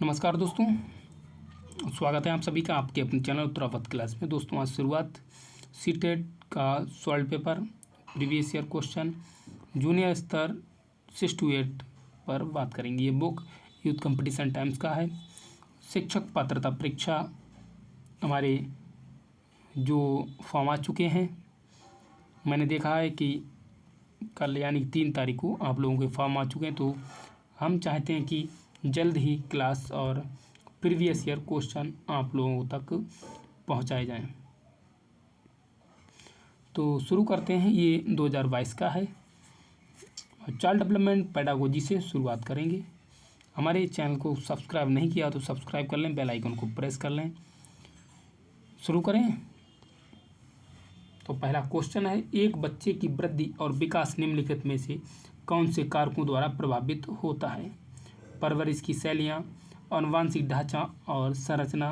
नमस्कार दोस्तों, स्वागत है आप सभी का आपके अपने चैनल उत्तरावत क्लास में। दोस्तों आज शुरुआत सीटेट का solve paper previous year question junior स्तर 6 to 8 पर बात करेंगे। ये बुक यूथ कंपटीशन टाइम्स का है। शिक्षक पात्रता परीक्षा हमारे जो फॉर्म आ चुके हैं, मैंने देखा है कि कल यानी 3 तारीख को आप लोगों के फॉर्म आ चुके हैं, तो हम चाहते हैं कि जल्द ही क्लास और प्रीवियस ईयर क्वेश्चन आप लोगों तक पहुंचाए जाएं। तो शुरू करते हैं। ये 2022 का है। चाइल्ड डेवलपमेंट पेडागोजी से शुरुआत करेंगे। हमारे चैनल को सब्सक्राइब नहीं किया तो सब्सक्राइब कर लें, बेल आइकन को प्रेस कर लें। शुरू करें। तो पहला क्वेश्चन है, एक बच्चे की वृद्धि और विकास निम्नलिखित में से कौन से कारकों द्वारा प्रभावित होता है? परवरिश की शैलियाँ, आनुवांशिक ढांचा और संरचना,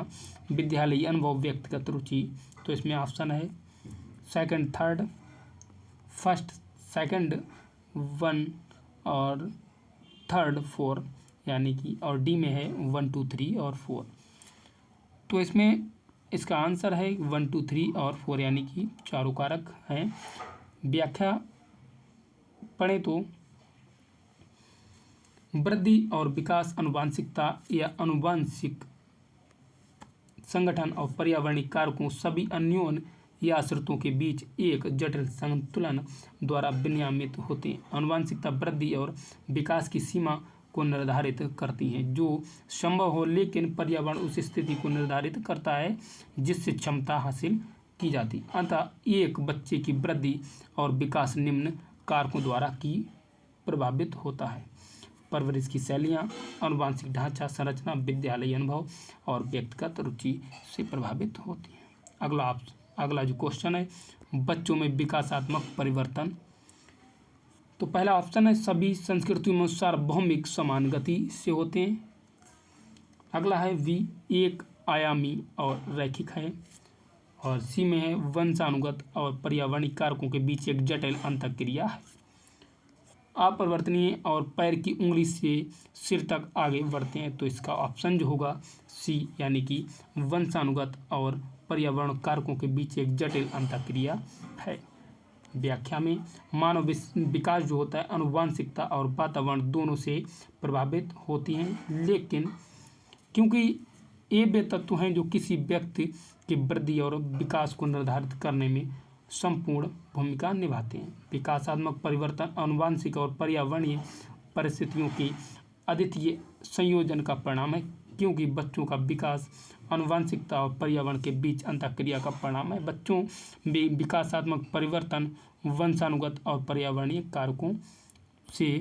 विद्यालयी अनुभव, व्यक्तिगत रुचि। तो इसमें ऑप्शन है सेकंड, थर्ड, फर्स्ट, सेकंड, 1 और थर्ड 4, यानी कि और डी में है 1 2 3 और 4। तो इसमें इसका आंसर है 1 2 3 और 4, यानी कि चारों कारक हैं। व्याख्या पढ़ें तो वृद्धि और विकास आनुवांशिकता या आनुवांशिक संगठन और पर्यावरणीय कारकों सभी अन्योन्य या आश्रितों के बीच एक जटिल संतुलन द्वारा विनियमित होते हैं। आनुवांशिकता वृद्धि और विकास की सीमा को निर्धारित करती हैं जो संभव हो, लेकिन पर्यावरण उस स्थिति को निर्धारित करता है जिससे क्षमता हासिल की जाती। अतः एक बच्चे की वृद्धि और विकास निम्न कारकों द्वारा की प्रभावित होता है: परवरिश की शैलियाँ, आनुवांशिक ढांचा, संरचना, विद्यालयी अनुभव और व्यक्तिगत रुचि से प्रभावित होती है। अगला जो क्वेश्चन है, बच्चों में विकासात्मक परिवर्तन। तो पहला ऑप्शन है सभी संस्कृतियों में सार्वभौमिक समान गति से होते हैं। अगला है वी, एक आयामी और रैखिक है। और सी में है वंशानुगत और पर्यावरणीय कारकों के बीच एक जटिल अंतःक्रिया है। अपरिवर्तनीय और पैर की उंगली से सिर तक आगे बढ़ते हैं। तो इसका ऑप्शन जो होगा सी, यानी कि वंशानुगत और पर्यावरण कारकों के बीच एक जटिल अंतःक्रिया है। व्याख्या में मानव विकास जो होता है आनुवांशिकता और वातावरण दोनों से प्रभावित होती हैं, लेकिन क्योंकि ये वे तत्व हैं जो किसी व्यक्ति की वृद्धि और विकास को निर्धारित करने में संपूर्ण भूमिका निभाते हैं। विकासात्मक परिवर्तन आनुवांशिक और पर्यावरणीय परिस्थितियों की अद्वितीय संयोजन का परिणाम है, क्योंकि बच्चों का विकास आनुवांशिकता और पर्यावरण के बीच अंतःक्रिया का परिणाम है। बच्चों में विकासात्मक परिवर्तन वंशानुगत और पर्यावरणीय कारकों से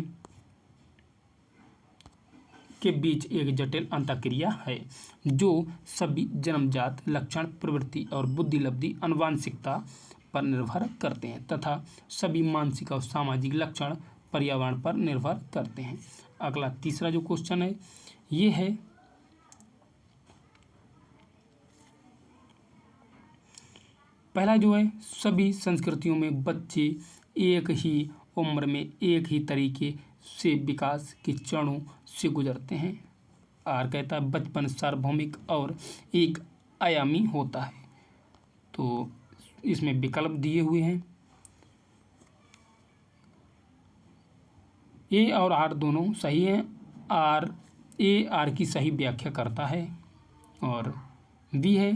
के बीच एक जटिल अंतःक्रिया है जो सभी जन्मजात लक्षण, प्रवृत्ति और बुद्धिलब्धि आनुवांशिकता पर निर्भर करते हैं तथा सभी मानसिक और सामाजिक लक्षण पर्यावरण पर निर्भर करते हैं। अगला तीसरा जो क्वेश्चन है ये है, पहला जो है सभी संस्कृतियों में बच्चे एक ही उम्र में एक ही तरीके से विकास के चरणों से गुजरते हैं। आर कहता है बचपन सार्वभौमिक और एक आयामी होता है। तो इसमें विकल्प दिए हुए हैं। ए और आर दोनों सही हैं। ए आर की सही व्याख्या करता है और बी है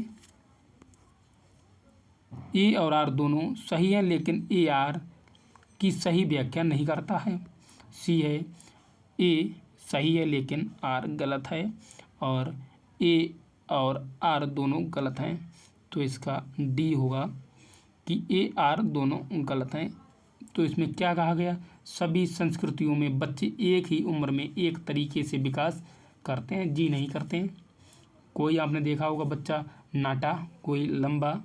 ए और आर दोनों सही हैं, लेकिन ए आर की सही व्याख्या नहीं करता है। सी है ए सही है लेकिन आर गलत है, और ए और आर दोनों गलत हैं। तो इसका डी होगा कि ए आर दोनों गलत हैं। तो इसमें क्या कहा गया, सभी संस्कृतियों में बच्चे एक ही उम्र में एक तरीके से विकास करते हैं। जी नहीं करते हैं। कोई आपने देखा होगा बच्चा नाटा, कोई लंबा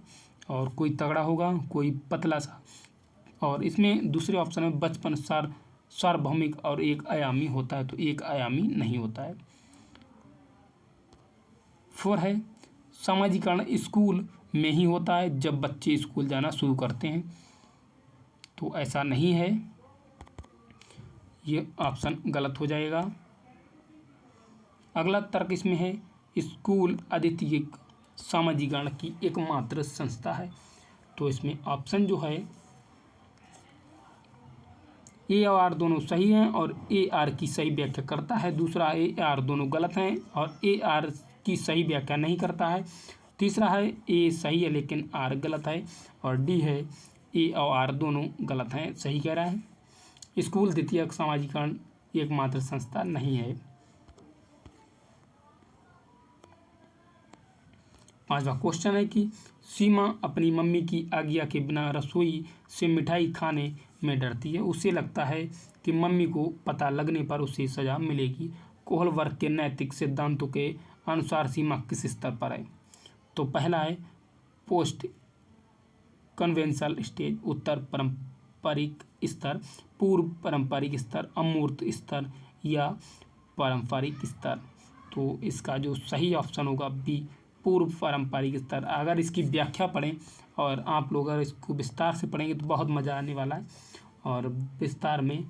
और कोई तगड़ा होगा, कोई पतला सा। और इसमें दूसरे ऑप्शन में बचपन सार्वभौमिक और एक आयामी होता है, तो एक आयामी नहीं होता है। 4 है सामाजिकरण स्कूल में ही होता है जब बच्चे स्कूल जाना शुरू करते हैं। तो ऐसा नहीं है, ये ऑप्शन गलत हो जाएगा। अगला तर्क इसमें है, स्कूल अद्वितीय सामाजिकरण की एकमात्र संस्था है। तो इसमें ऑप्शन जो है ए और आर दोनों सही हैं और ए आर की सही व्याख्या करता है। दूसरा ए आर दोनों गलत हैं और ए आर की सही व्याख्या नहीं करता है। तीसरा है ए सही है लेकिन आर गलत है। और डी है ए और आर दोनों गलत हैं, सही कह रहा है। स्कूल द्वितीयक सामाजिकरण एकमात्र संस्था नहीं है। 5वां क्वेश्चन है कि सीमा अपनी मम्मी की आज्ञा के बिना रसोई से मिठाई खाने में डरती है। उसे लगता है कि मम्मी को पता लगने पर उसे सजा मिलेगी। कोहल वर्ग के नैतिक सिद्धांतों के अनुसार सीमा किस स्तर पर है? तो पहला है पोस्ट कन्वेंशनल स्टेज, उत्तर पारंपरिक स्तर, पूर्व पारंपरिक स्तर, अमूर्त स्तर या पारंपरिक स्तर। तो इसका जो सही ऑप्शन होगा बी, पूर्व पारंपरिक स्तर। अगर इसकी व्याख्या पढ़ें और आप लोग अगर इसको विस्तार से पढ़ेंगे तो बहुत मज़ा आने वाला है और विस्तार में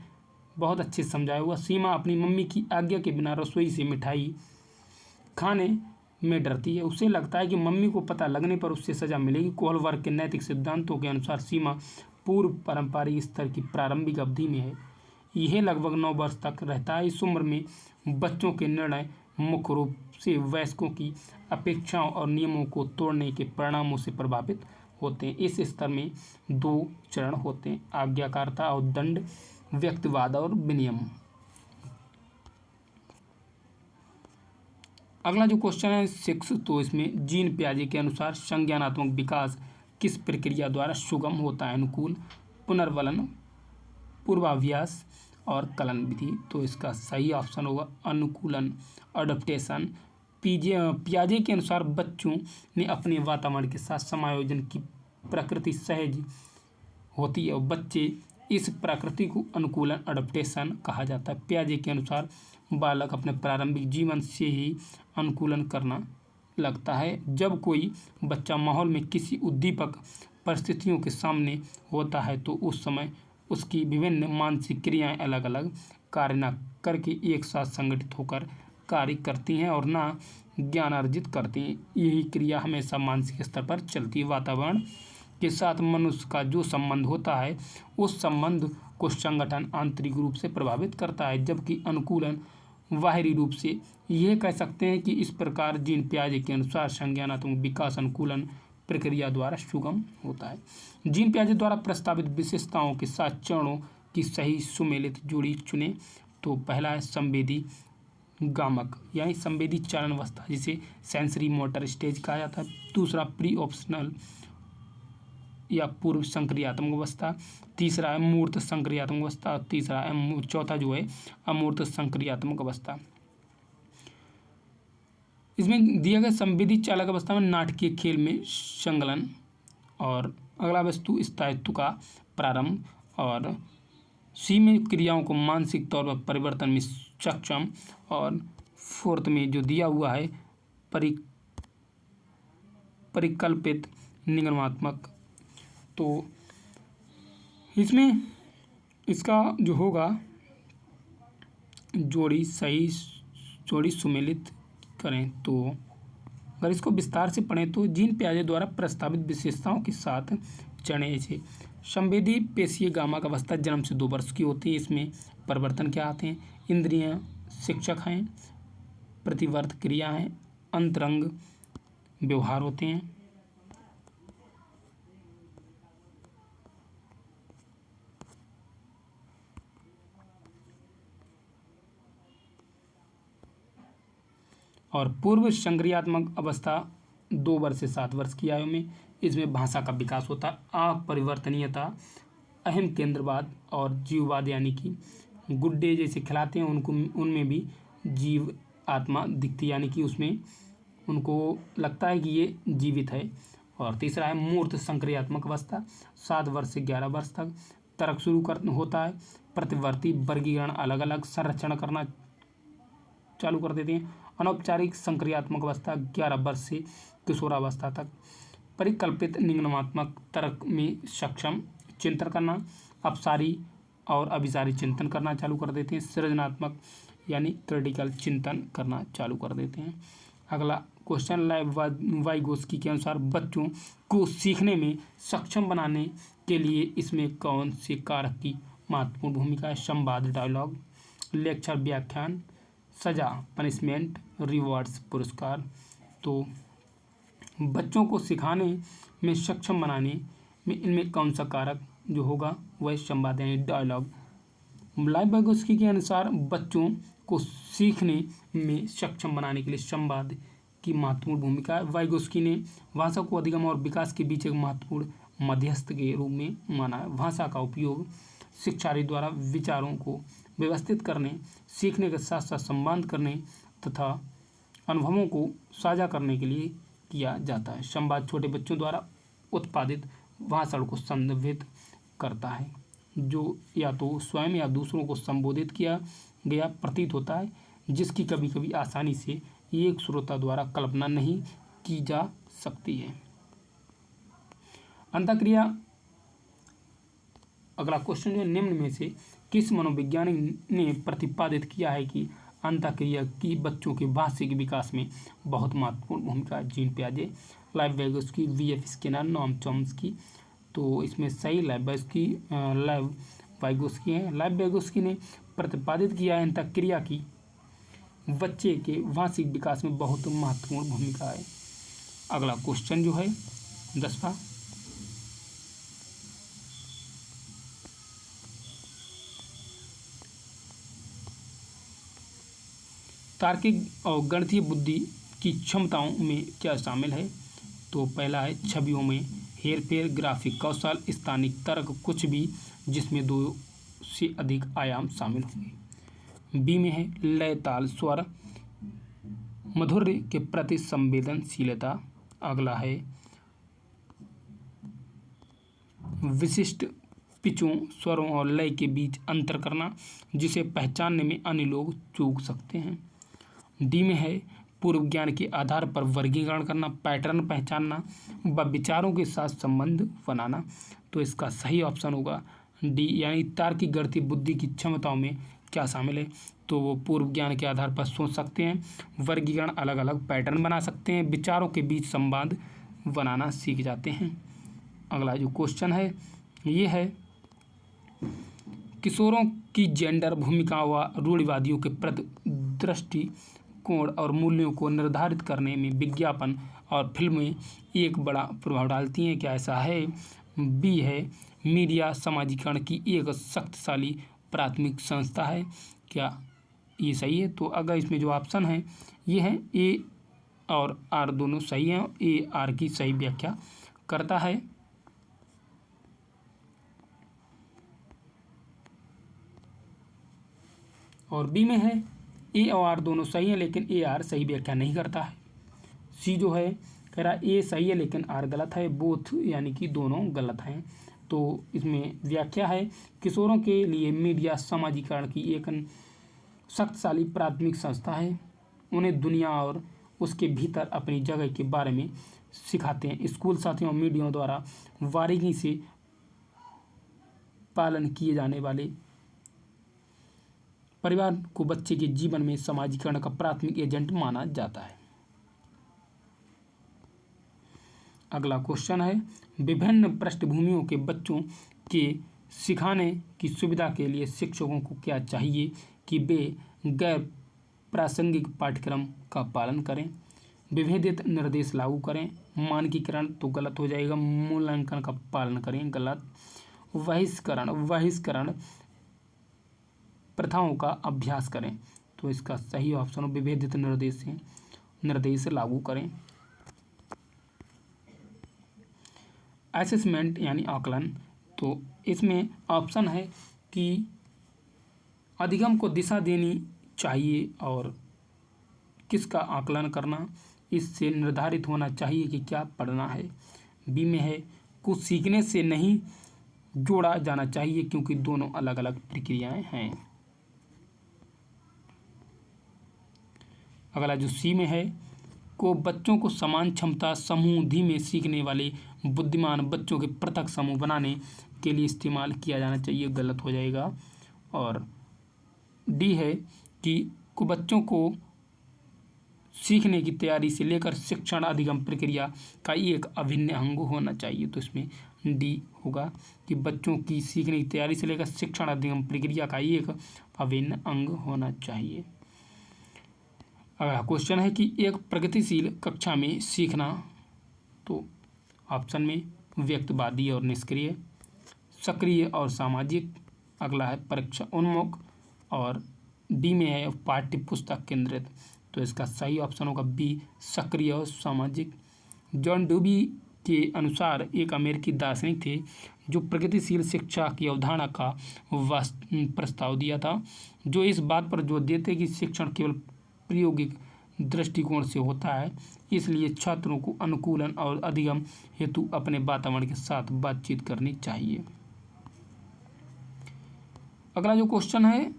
बहुत अच्छे से समझाया हुआ। सीमा अपनी मम्मी की आज्ञा के बिना रसोई से मिठाई खाने में डरती है। उसे लगता है कि मम्मी को पता लगने पर उससे सजा मिलेगी। कोहल वर्ग के नैतिक सिद्धांतों के अनुसार सीमा पूर्व पारंपरिक स्तर की प्रारंभिक अवधि में है। यह लगभग 9 वर्ष तक रहता है। इस उम्र में बच्चों के निर्णय मुख्य रूप से वयस्कों की अपेक्षाओं और नियमों को तोड़ने के परिणामों से प्रभावित होते हैं। इस स्तर में 2 चरण होते हैं, आज्ञाकारिता और दंड, व्यक्तिवाद और विनियम। अगला जो क्वेश्चन है 6, तो इसमें जीन पियाजे के अनुसार संज्ञानात्मक विकास किस प्रक्रिया द्वारा सुगम होता है? अनुकूल, पुनर्वलन, पूर्वाभ्यास और कलन विधि। तो इसका सही ऑप्शन होगा अनुकूलन, अडॉप्टेशन। पियाजे के अनुसार बच्चों ने अपने वातावरण के साथ समायोजन की प्रकृति सहज होती है और बच्चे इस प्रकृति को अनुकूलन, अडॉप्टेशन कहा जाता है। पियाजे के अनुसार बालक अपने प्रारंभिक जीवन से ही अनुकूलन करना लगता है। जब कोई बच्चा माहौल में किसी उद्दीपक परिस्थितियों के सामने होता है तो उस समय उसकी विभिन्न मानसिक क्रियाएं अलग अलग कार्य न करके एक साथ संगठित होकर कार्य करती हैं और ना ज्ञान अर्जित करती हैं। यही क्रिया हमेशा मानसिक स्तर पर चलती है। वातावरण के साथ मनुष्य का जो संबंध होता है उस संबंध को संगठन आंतरिक रूप से प्रभावित करता है, जबकि अनुकूलन बाहरी रूप से। यह कह सकते हैं कि इस प्रकार जीन पियाजे के अनुसार संज्ञानात्मक विकास अनुकूलन प्रक्रिया द्वारा सुगम होता है। जीन पियाजे द्वारा प्रस्तावित विशेषताओं के साथ चरणों की सही सुमेलित जोड़ी चुनें। तो पहला है संवेदी गामक यानी संवेदी चालन अवस्था, जिसे सेंसरी मोटर स्टेज कहा जाता है। दूसरा प्री ऑप्शनल या पूर्व संक्रियात्मक अवस्था। तीसरा है मूर्त संक्रियात्मक अवस्था। तीसरा है चौथा जो है अमूर्त संक्रियात्मक अवस्था। इसमें दिया गया संवेदी चालक अवस्था में नाटकीय खेल में संलग्न और अगला वस्तु स्थायित्व का प्रारंभ और सी में क्रियाओं को मानसिक तौर पर परिवर्तन में सक्षम और फोर्थ में जो दिया हुआ है परिकल्पित निगमनात्मक। तो इसमें इसका जो होगा जोड़ी सही जोड़ी सुमेलित करें। तो अगर इसको विस्तार से पढ़ें तो जीन पियाजे द्वारा प्रस्तावित विशेषताओं के साथ चढ़े से संवेदी पेशीय गामक अवस्था जन्म से 2 वर्ष की होती है। इसमें परिवर्तन क्या आते हैं? इंद्रियां शिक्षक हैं, प्रतिवर्त क्रिया हैं, अंतरंग व्यवहार होते हैं। और पूर्व संक्रियात्मक अवस्था 2 वर्ष से 7 वर्ष की आयु में। इसमें भाषा का विकास होता है, अपरिवर्तनीयता, अहम केंद्रवाद और जीववाद, यानी कि गुड्डे जैसे खिलाते हैं उनको उनमें भी जीव आत्मा दिखती, यानी कि उसमें उनको लगता है कि ये जीवित है। और तीसरा है मूर्त संक्रियात्मक अवस्था 7 वर्ष से 11 वर्ष तक। तर्क शुरू होता है, प्रतिवर्ती वर्गीकरण अलग अलग संरक्षण करना चालू कर देते हैं। अनौपचारिक संक्रियात्मक अवस्था 11 वर्ष से किशोरावस्था तक। परिकल्पित निगमनात्मक तर्क में सक्षम चिंतन करना, अपसारी और अभिसारी चिंतन करना चालू कर देते हैं। सृजनात्मक यानी क्रिटिकल चिंतन करना चालू कर देते हैं। अगला क्वेश्चन, वाइगोस्की के अनुसार बच्चों को सीखने में सक्षम बनाने के लिए इसमें कौन से कारक की महत्वपूर्ण भूमिका है? संवाद डायलॉग, लेक्चर व्याख्यान, सजा पनिशमेंट, रिवॉर्ड्स पुरस्कार। तो बच्चों को सिखाने में सक्षम बनाने में इनमें कौन सा कारक जो होगा वह संवाद यानी डायलॉग। वाइगोस्की के अनुसार बच्चों को सीखने में सक्षम बनाने के लिए संवाद की महत्वपूर्ण भूमिका है। वाइगोस्की ने भाषा को अधिगम और विकास के बीच एक महत्वपूर्ण मध्यस्थ के रूप में माना है। भाषा का उपयोग शिक्षार्थी द्वारा विचारों को व्यवस्थित करने, सीखने के साथ साथ संवाद करने तथा अनुभवों को साझा करने के लिए किया जाता है। संवाद छोटे बच्चों द्वारा उत्पादित भाषण को संदर्भित करता है, जो या तो स्वयं या दूसरों को संबोधित किया गया प्रतीत होता है, जिसकी कभी कभी आसानी से एक श्रोता द्वारा कल्पना नहीं की जा सकती है। अंतःक्रिया, अगला क्वेश्चन जो निम्न में से किस मनोवैज्ञानिक ने प्रतिपादित किया है कि अंतःक्रिया की बच्चों के भाषिक विकास में बहुत महत्वपूर्ण भूमिका है? जीन पियाजे, Vygotsky, V F. Skinner, Noam Chomsky. तो इसमें सही वाइगोस्की है। वाइगोस्की ने प्रतिपादित किया है अंतःक्रिया की बच्चे के भाषिक विकास में बहुत महत्वपूर्ण भूमिका है। अगला क्वेश्चन जो है 10वां, तार्किक और गणितीय बुद्धि की क्षमताओं में क्या शामिल है? तो पहला है छवियों में हेरफेर, ग्राफिक कौशल, स्थानिक तर्क, कुछ भी जिसमें 2 से अधिक आयाम शामिल होंगे। बी में है लय, ताल, स्वर, माधुर्य के प्रति संवेदनशीलता। अगला है विशिष्ट पिचों, स्वरों और लय के बीच अंतर करना, जिसे पहचानने में अन्य लोग चूक सकते हैं। डी में है पूर्व ज्ञान के आधार पर वर्गीकरण करना, पैटर्न पहचानना व विचारों के साथ संबंध बनाना। तो इसका सही ऑप्शन होगा डी, यानी तार्किक गणितीय बुद्धि की क्षमताओं में क्या शामिल है? तो वो पूर्व ज्ञान के आधार पर सोच सकते हैं, वर्गीकरण, अलग अलग पैटर्न बना सकते हैं, विचारों के बीच संवाद बनाना सीख जाते हैं। अगला जो क्वेश्चन है ये है किशोरों की जेंडर भूमिका व रूढ़िवादियों के प्रति दृष्टिकोण और मूल्यों को निर्धारित करने में विज्ञापन और फिल्में एक बड़ा प्रभाव डालती हैं, क्या ऐसा है? बी है मीडिया समाजीकरण की एक शक्तिशाली प्राथमिक संस्था है, क्या ये सही है? तो अगर इसमें जो ऑप्शन है ये है ए और आर दोनों सही हैं, ए आर की सही व्याख्या करता है। और बी में है ए और आर दोनों सही हैं लेकिन ए आर सही व्याख्या नहीं करता है। सी जो है कह रहा ए सही है लेकिन आर गलत है, बोथ यानी कि दोनों गलत हैं। तो इसमें व्याख्या है किशोरों के लिए मीडिया समाजीकरण की एक शक्तिशाली प्राथमिक संस्था है, उन्हें दुनिया और उसके भीतर अपनी जगह के बारे में सिखाते हैं। स्कूल साथियों और मीडिया द्वारा बारीकी से पालन किए जाने वाले परिवार को बच्चे के जीवन में समाजीकरण का प्राथमिक एजेंट माना जाता है। अगला क्वेश्चन है विभिन्न पृष्ठभूमियों के बच्चों के सिखाने की सुविधा के लिए शिक्षकों को क्या चाहिए कि वे गैर प्रासंगिक पाठ्यक्रम का पालन करें, विभेदित निर्देश लागू करें, मानकीकरण तो गलत हो जाएगा, मूल्यांकन का पालन करें, गलत, बहिष्करण प्रथाओं का अभ्यास करें। तो इसका सही ऑप्शन विभेदित निर्देश लागू करें। असेसमेंट यानी आकलन, तो इसमें ऑप्शन है कि अधिगम को दिशा देनी चाहिए और किसका आकलन करना, इससे निर्धारित होना चाहिए कि क्या पढ़ना है। बी में है कुछ सीखने से नहीं जोड़ा जाना चाहिए क्योंकि दोनों अलग अलग प्रक्रियाएं हैं। अगला जो सी में है को बच्चों को समान क्षमता समूह धीमे सीखने वाले बुद्धिमान बच्चों के पृथक समूह बनाने के लिए इस्तेमाल किया जाना चाहिए, गलत हो जाएगा। और डी है कि बच्चों को सीखने की तैयारी से लेकर शिक्षण अधिगम प्रक्रिया का एक अभिन्न अंग होना चाहिए। तो इसमें डी होगा कि बच्चों की सीखने की तैयारी से लेकर शिक्षण अधिगम प्रक्रिया का एक अभिन्न अंग होना चाहिए। अगला क्वेश्चन है कि एक प्रगतिशील कक्षा में सीखना, तो ऑप्शन में व्यक्तिवादी और निष्क्रिय, सक्रिय और सामाजिक, अगला है परीक्षा उन्मुख, और डी में है पाठ्य पुस्तक केंद्रित। तो इसका सही ऑप्शन होगा बी, सक्रिय और सामाजिक। जॉन डूबी के अनुसार एक अमेरिकी दार्शनिक थे जो प्रगतिशील शिक्षा की अवधारणा का प्रस्ताव दिया था, जो इस बात पर जोर देते कि शिक्षण केवल प्रायोगिक दृष्टिकोण से होता है, इसलिए छात्रों को अनुकूलन और अधिगम हेतु अपने वातावरण के साथ बातचीत करनी चाहिए। अगला जो क्वेश्चन है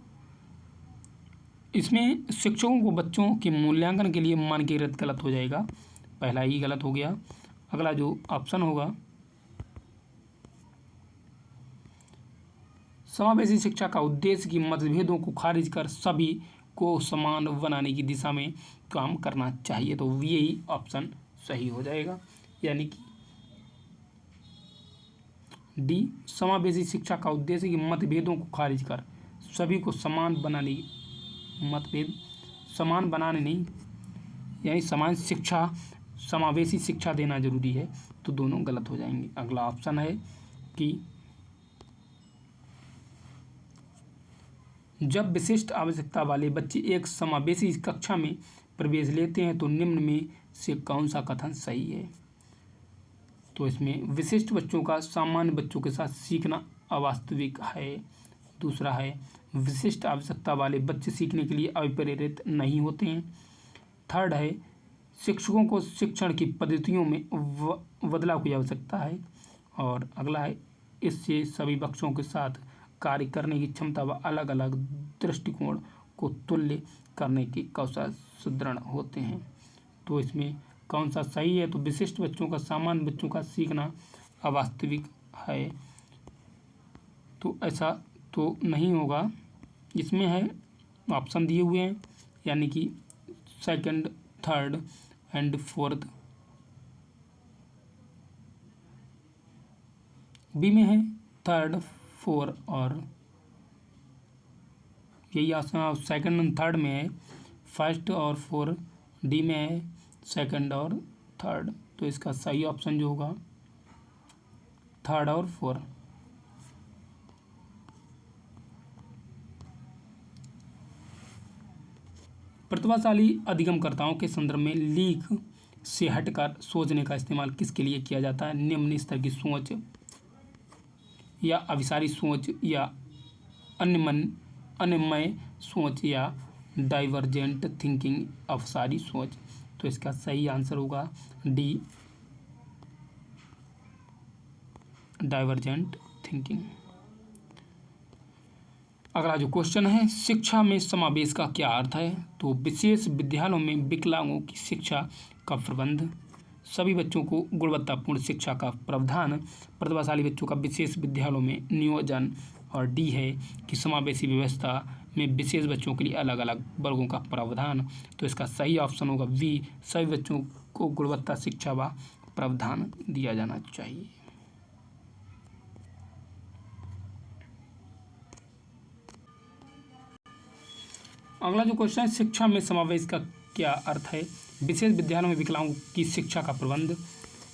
इसमें शिक्षकों को बच्चों के मूल्यांकन के लिए मानकीकृत गलत हो जाएगा, पहला ही गलत हो गया। अगला जो ऑप्शन होगा समावेशी शिक्षा का उद्देश्य की मतभेदों को खारिज कर सभी को समान बनाने की दिशा में काम करना चाहिए, तो यही ऑप्शन सही हो जाएगा, यानी कि डी, समावेशी शिक्षा का उद्देश्य की मतभेदों को खारिज कर सभी को समान बनाने, मतभेद समान बनाने नहीं, यानी समान शिक्षा, समावेशी शिक्षा देना जरूरी है, तो दोनों गलत हो जाएंगे। अगला ऑप्शन है कि जब विशिष्ट आवश्यकता वाले बच्चे एक समावेशी कक्षा में प्रवेश लेते हैं तो निम्न में से कौन सा कथन सही है। तो इसमें विशिष्ट बच्चों का सामान्य बच्चों के साथ सीखना अवास्तविक है। दूसरा है विशिष्ट आवश्यकता वाले बच्चे सीखने के लिए अप्रेरित नहीं होते हैं। थर्ड है शिक्षकों को शिक्षण की पद्धतियों में बदलाव की आवश्यकता है। और अगला है इससे सभी बच्चों के साथ कार्य करने की क्षमता व अलग अलग दृष्टिकोण को तुल्य करने के कौशल सुदृढ़ होते हैं। तो इसमें कौन सा सही है, तो विशिष्ट बच्चों का सामान्य बच्चों का सीखना अवास्तविक है, तो ऐसा तो नहीं होगा। इसमें है ऑप्शन दिए हुए हैं, यानी कि second, third and fourth. B में है थर्ड, फोर, और यही ऑप्शन सेकंड एंड थर्ड में है फर्स्ट और फोर। डी में है सेकंड और थर्ड, तो इसका सही ऑप्शन जो होगा थर्ड और फोर। प्रतिभाशाली अधिगमकर्ताओं के संदर्भ में लीक से हटकर सोचने का इस्तेमाल किसके लिए किया जाता है। निम्न स्तर की सोच या अभिसारी सोच या अन्यमय सोच या डाइवर्जेंट थिंकिंग अभिसारी सोच। तो इसका सही आंसर होगा डी, डाइवर्जेंट थिंकिंग। अगला जो क्वेश्चन है शिक्षा में समावेश का क्या अर्थ है। तो विशेष विद्यालयों में विकलांगों की शिक्षा का प्रबंध, सभी बच्चों को गुणवत्तापूर्ण शिक्षा का प्रावधान, प्रतिभाशाली बच्चों का विशेष विद्यालयों में नियोजन, और डी है कि समावेशी व्यवस्था में विशेष बच्चों के लिए अलग अलग वर्गों का प्रावधान। तो इसका सही ऑप्शन होगा बी, सभी बच्चों को गुणवत्ता शिक्षा व प्रावधान दिया जाना चाहिए। अगला जो क्वेश्चन है शिक्षा में समावेश का क्या अर्थ है। विशेष विद्यालयों में विकलांगों की शिक्षा का प्रबंध,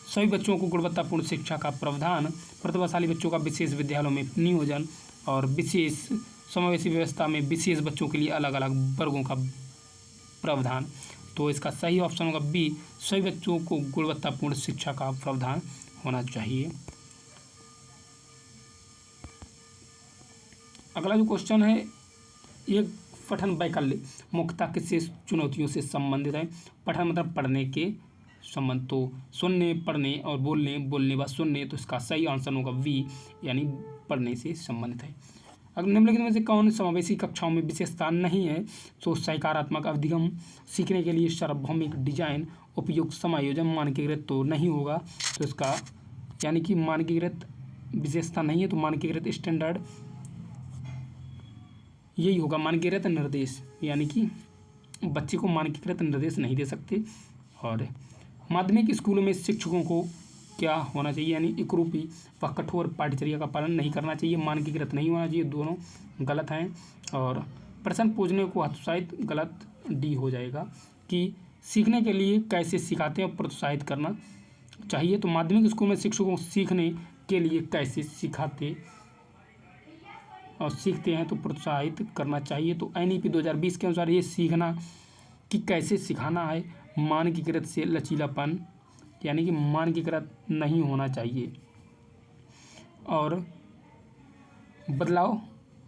सभी बच्चों को गुणवत्तापूर्ण शिक्षा का प्रावधान, प्रतिभाशाली बच्चों का विशेष विद्यालयों में नियोजन, और विशेष समावेशी व्यवस्था में विशेष बच्चों के लिए अलग अलग वर्गों का प्रावधान। तो इसका सही ऑप्शन होगा बी, सभी बच्चों को गुणवत्तापूर्ण शिक्षा का प्रावधान होना चाहिए। अगला जो क्वेश्चन है एक पठन वैकल्य मुख्यतः किससे चुनौतियों से संबंधित है। पठन मतलब पढ़ने के संबंध, तो सुनने, पढ़ने और बोलने, बोलने व सुनने। तो इसका सही आंसर होगा वी, यानी पढ़ने से संबंधित है। अगर निम्नलिखित में से कौन समावेशी कक्षाओं में विशेष स्थान नहीं है, तो सकारात्मक अधिगम, सीखने के लिए सार्वभौमिक डिजाइन, उपयुक्त समायोजन, मानकीकृत तो नहीं होगा। तो इसका यानी कि मानकीकृत विशेषता नहीं है, तो मानकीकृत स्टैंडर्ड यही होगा, मानकीकृत निर्देश यानी कि बच्चे को मानकीकृत निर्देश नहीं दे सकते। और माध्यमिक स्कूलों में शिक्षकों को क्या होना चाहिए, यानी एकरूपी व कठोर पाठ्यचर्या का पालन नहीं करना चाहिए, मानकीकृत नहीं होना चाहिए, दोनों गलत हैं। और प्रश्न पूछने को हतोत्साहित, गलत, डी हो जाएगा। कि सीखने के लिए कैसे सिखाते हैं और प्रोत्साहित करना चाहिए, तो माध्यमिक स्कूल में शिक्षकों को सीखने के लिए कैसे सिखाते और सीखते हैं तो प्रोत्साहित करना चाहिए। तो NEP 2020 के अनुसार ये सीखना कि कैसे सिखाना है, मानकीकृत से लचीलापन, यानी कि मानकीकृत नहीं होना चाहिए। और बदलाव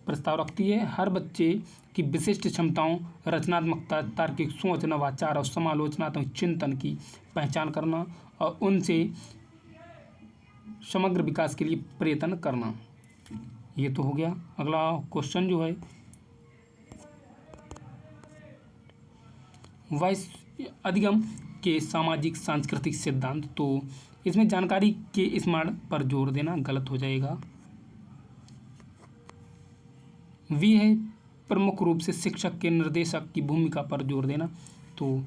प्रस्ताव रखती है, हर बच्चे की विशिष्ट क्षमताओं, रचनात्मकता, तार्किक सोच, नवाचार और समालोचनात्मक चिंतन की पहचान करना और उनसे समग्र विकास के लिए प्रयत्न करना। ये तो हो गया। अगला क्वेश्चन जो है, वैश्विक अधिगम के सामाजिक सांस्कृतिक सिद्धांत, तो इसमें जानकारी के स्मरण पर जोर देना, गलत हो जाएगा। वी है प्रमुख रूप से शिक्षक के निर्देशक की भूमिका पर जोर देना, तो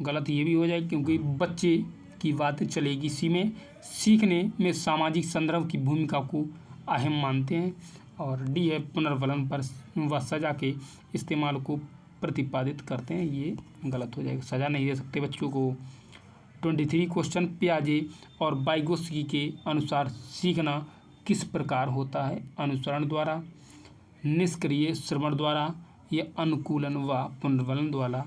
गलत ये भी हो जाएगा क्योंकि बच्चे की बात चलेगी। सी में सीखने में सामाजिक संदर्भ की भूमिका को अहम मानते हैं। और डी है पुनर्वलन पर व सजा के इस्तेमाल को प्रतिपादित करते हैं, ये गलत हो जाएगा, सजा नहीं दे सकते बच्चों को। 23 क्वेश्चन, पियाजे और वाइगोत्स्की के अनुसार सीखना किस प्रकार होता है, अनुसरण द्वारा, निष्क्रिय श्रवण द्वारा या अनुकूलन व पुनर्वलन द्वारा,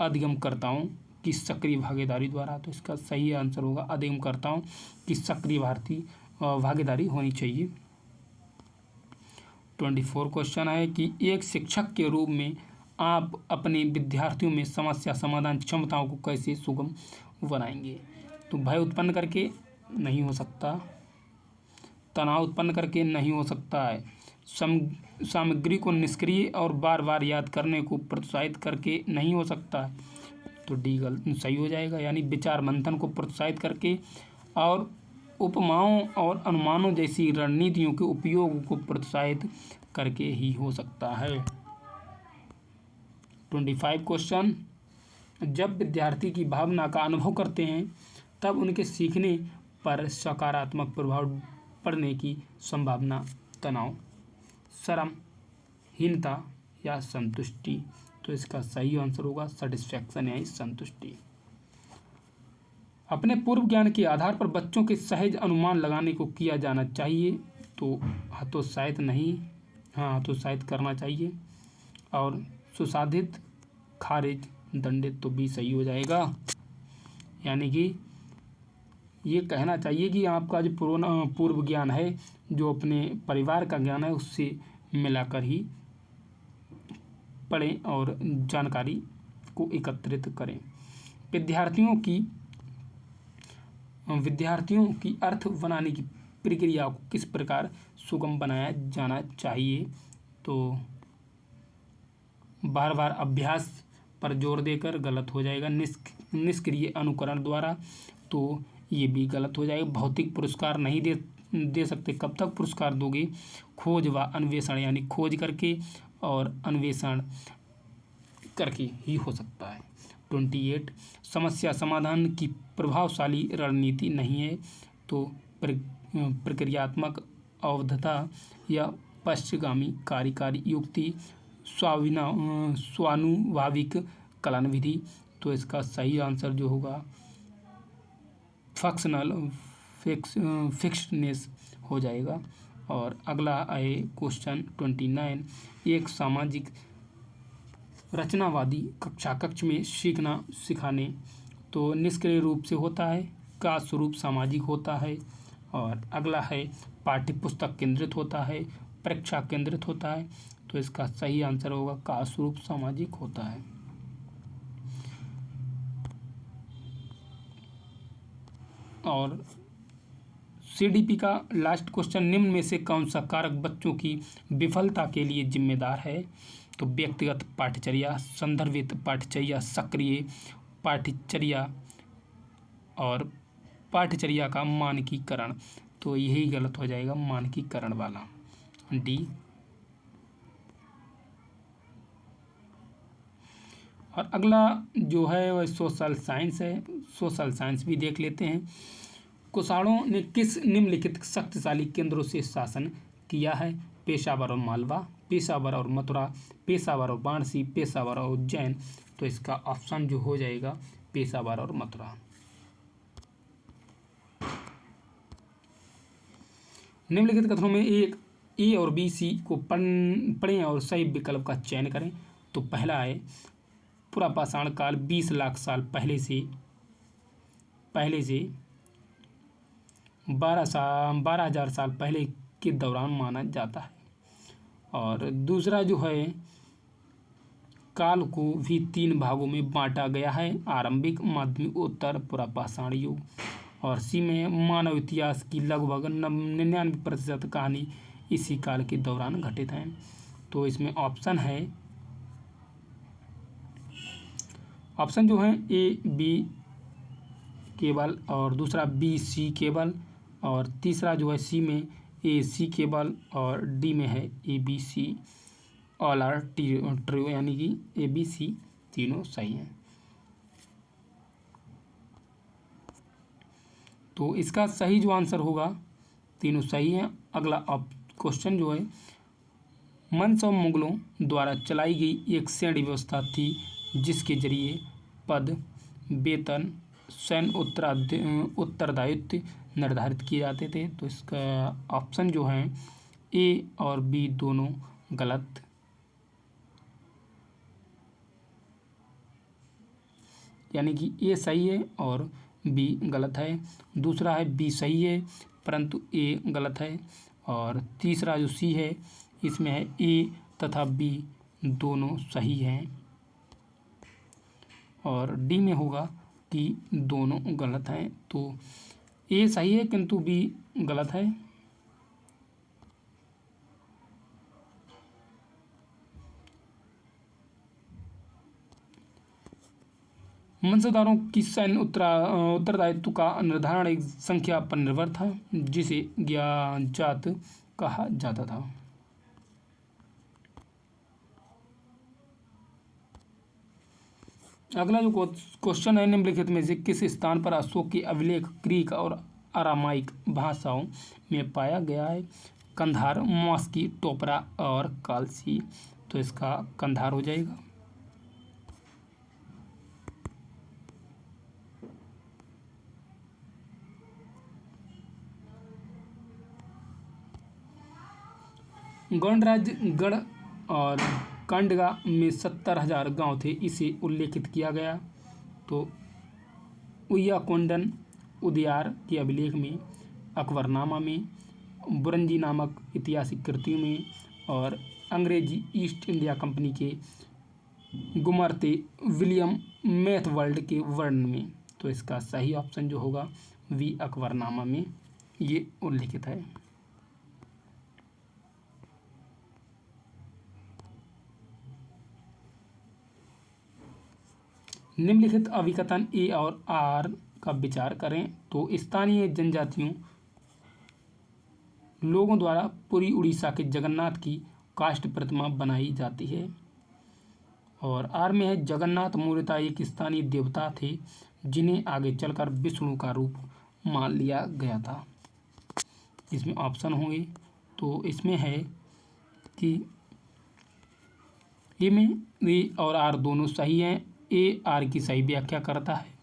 अधिगमकर्ताओं की सक्रिय भागीदारी द्वारा। तो इसका सही आंसर होगा अधिगमकर्ताओं की सक्रिय भागीदारी होनी चाहिए। 24 क्वेश्चन है कि एक शिक्षक के रूप में आप अपने विद्यार्थियों में समस्या समाधान क्षमताओं को कैसे सुगम बनाएंगे, तो भय उत्पन्न करके नहीं हो सकता, तनाव उत्पन्न करके नहीं हो सकता है, सामग्री को निष्क्रिय और बार बार याद करने को प्रोत्साहित करके नहीं हो सकता है, तो डी सही हो जाएगा, यानी विचार मंथन को प्रोत्साहित करके और उपमाओं और अनुमानों जैसी रणनीतियों के उपयोग को प्रोत्साहित करके ही हो सकता है। 25 क्वेश्चन, जब विद्यार्थी की भावना का अनुभव करते हैं तब उनके सीखने पर सकारात्मक प्रभाव पड़ने की संभावना, तनाव, शर्म, हीनता या संतुष्टि, तो इसका सही आंसर होगा सेटिस्फैक्शन यानी संतुष्टि। अपने पूर्व ज्ञान के आधार पर बच्चों के सहज अनुमान लगाने को किया जाना चाहिए, तो हतोत्साहित नहीं, हाँ हतोत्साहित करना चाहिए। और सुसाधित, खारिज, दंडित, तो भी सही हो जाएगा, यानी कि ये कहना चाहिए कि आपका जो पूर्व ज्ञान है, जो अपने परिवार का ज्ञान है, उससे मिलाकर ही पढ़ें और जानकारी को एकत्रित करें। विद्यार्थियों की अर्थ बनाने की प्रक्रिया को किस प्रकार सुगम बनाया जाना चाहिए, तो बार बार अभ्यास पर जोर देकर, गलत हो जाएगा। निष्क्रिय अनुकरण द्वारा, तो ये भी गलत हो जाएगा। भौतिक पुरस्कार नहीं दे सकते, कब तक पुरस्कार दोगे, खोज व अन्वेषण, यानी खोज करके और अन्वेषण करके ही हो सकता है। 28 समस्या समाधान की प्रभावशाली रणनीति नहीं है, तो प्रक्रियात्मक अवधता या पश्चिगामी कार्यकारी युक्ति, स्वानुभाविक कलन विधि, तो इसका सही आंसर जो होगा फंक्शनल फिक्स्डनेस हो जाएगा। और अगला है क्वेश्चन 29, एक सामाजिक रचनावादी कक्ष में सीखना सिखाने, तो निष्क्रिय रूप से होता है, का स्वरूप सामाजिक होता है। और अगला है पाठ्य पुस्तक केंद्रित होता है, परीक्षा केंद्रित होता है, तो इसका सही आंसर होगा का स्वरूप सामाजिक होता है। और CDP का लास्ट क्वेश्चन, निम्न में से कौन सा कारक बच्चों की विफलता के लिए जिम्मेदार है, तो व्यक्तिगत पाठ्यचर्या, संदर्भित पाठ्यचर्या, सक्रिय पाठ्यचर्या और पाठ्यचर्या का मानकीकरण, तो यही गलत हो जाएगा, मानकीकरण वाला, डी। और अगला जो है वह सोशल साइंस है। सोशल साइंस भी देख लेते हैं। कुषाणों ने किस निम्नलिखित शक्तिशाली केंद्रों से शासन किया है? पेशावर और मालवा, पेशावर और मथुरा, पेशावर और वाराणसी, पेशावर और उज्जैन। तो इसका ऑप्शन जो हो जाएगा पेशावर और मथुरा। निम्नलिखित कथनों में एक ए और बी सी को पढ़ें और सही विकल्प का चयन करें। तो पहला है पूरा पाषाण काल 20 लाख साल पहले से 12,000 साल पहले के दौरान माना जाता है। और दूसरा जो है काल को भी 3 भागों में बांटा गया है, आरंभिक, माध्यमिक, उत्तर पूरा पाषाण युग। और सी में मानव इतिहास की लगभग 99% कहानी इसी काल के दौरान घटित है। तो इसमें ऑप्शन जो है ए बी केवल, और दूसरा बी सी केवल, और तीसरा जो है सी में ए सी केवल, और डी में है A B C all are true, यानी कि ए बी सी तीनों सही हैं। तो इसका सही जो आंसर होगा तीनों सही हैं। अगला क्वेश्चन जो है मंच और मुगलों द्वारा चलाई गई एक श्रेणी व्यवस्था थी जिसके जरिए पद, वेतन, सैन्य उत्तरदायित्व निर्धारित किए जाते थे। तो इसका ऑप्शन जो है ए और बी दोनों गलत, यानी कि ए सही है और बी गलत है। दूसरा है बी सही है परंतु ए गलत है। और तीसरा जो सी है इसमें है ए तथा बी दोनों सही हैं। और डी में होगा कि दोनों गलत हैं। तो ए सही है किंतु बी गलत है। मंशदारों की सैन्य उत्तरदायित्व का निर्धारण एक संख्या पर निर्भर था जिसे ज्ञात कहा जाता था। अगला जो क्वेश्चन है निम्नलिखित में से किस स्थान पर अशोक के अभिलेख ग्रीक और अरामाइक भाषाओं में पाया गया है? कंधार, मॉस्की, टोपरा और कालसी। तो इसका कंधार हो जाएगा। गणराज्य गढ़ और कांडगा में 70,000 गांव थे, इसे उल्लेखित किया गया। तो उय्याकोंडन उदयार के अभिलेख में, अकबरनामा में, बुरंजी नामक ऐतिहासिक कृतियों में, और अंग्रेजी ईस्ट इंडिया कंपनी के गुमर्ते विलियम मैथवर्ल्ड के वर्णन में। तो इसका सही ऑप्शन जो होगा वी अकबरनामा में ये उल्लिखित है। निम्नलिखित अभिकथन ए और आर का विचार करें। तो स्थानीय जनजातियों लोगों द्वारा पूरी उड़ीसा के जगन्नाथ की काष्ठ प्रतिमा बनाई जाती है। और आर में है जगन्नाथ मूलतः एक स्थानीय देवता थे जिन्हें आगे चलकर विष्णु का रूप मान लिया गया था। इसमें ऑप्शन होंगे। तो इसमें है कि ए में ए और आर दोनों सही हैं। ए आर की सही व्याख्या करता है।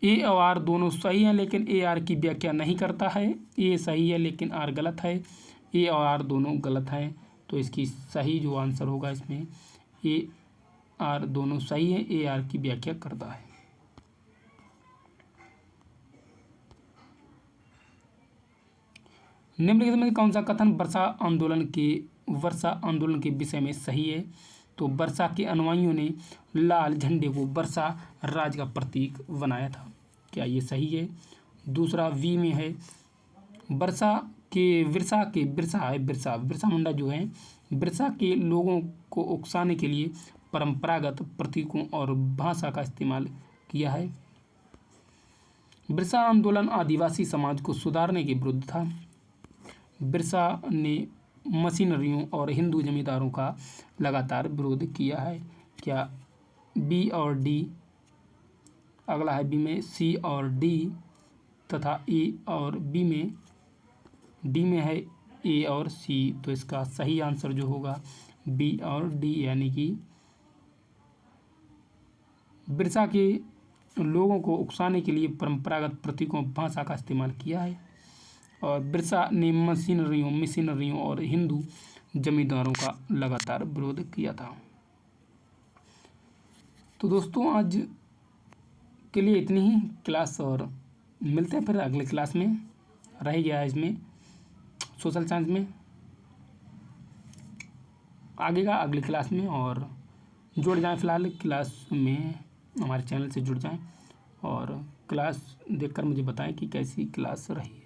ए और आर दोनों सही हैं लेकिन ए आर की व्याख्या नहीं करता है। ए सही है लेकिन आर गलत है। ए और आर दोनों गलत हैं। तो इसकी सही जो आंसर होगा इसमें ए आर दोनों सही है, ए आर की व्याख्या करता है। निम्नलिखित में कौन सा कथन वर्षा आंदोलन के विषय में सही है? तो वर्षा के अनुयायियों ने लाल झंडे को वर्षा राज का प्रतीक बनाया था, क्या ये सही है? दूसरा वी में है बिरसा मुंडा जो है बिरसा के लोगों को उकसाने के लिए परंपरागत प्रतीकों और भाषा का इस्तेमाल किया है। बिरसा आंदोलन आदिवासी समाज को सुधारने के विरुद्ध था। बिरसा ने मशीनरियों और हिंदू जमींदारों का लगातार विरोध किया है, क्या बी और डी, अगला है बी में सी और डी तथा ए और बी में, डी में है ए और सी। तो इसका सही आंसर जो होगा बी और डी, यानी कि बिरसा के लोगों को उकसाने के लिए परंपरागत प्रतीकों भाषा का इस्तेमाल किया है। और बिरसा ने मिशनरियों और हिंदू जमींदारों का लगातार विरोध किया था। तो दोस्तों आज के लिए इतनी ही क्लास, और मिलते हैं फिर अगले क्लास में। रह गया इसमें सोशल साइंस में आगे का अगली क्लास में, और जुड़ जाएं फिलहाल क्लास में, हमारे चैनल से जुड़ जाएं और क्लास देखकर मुझे बताएं कि कैसी क्लास रही।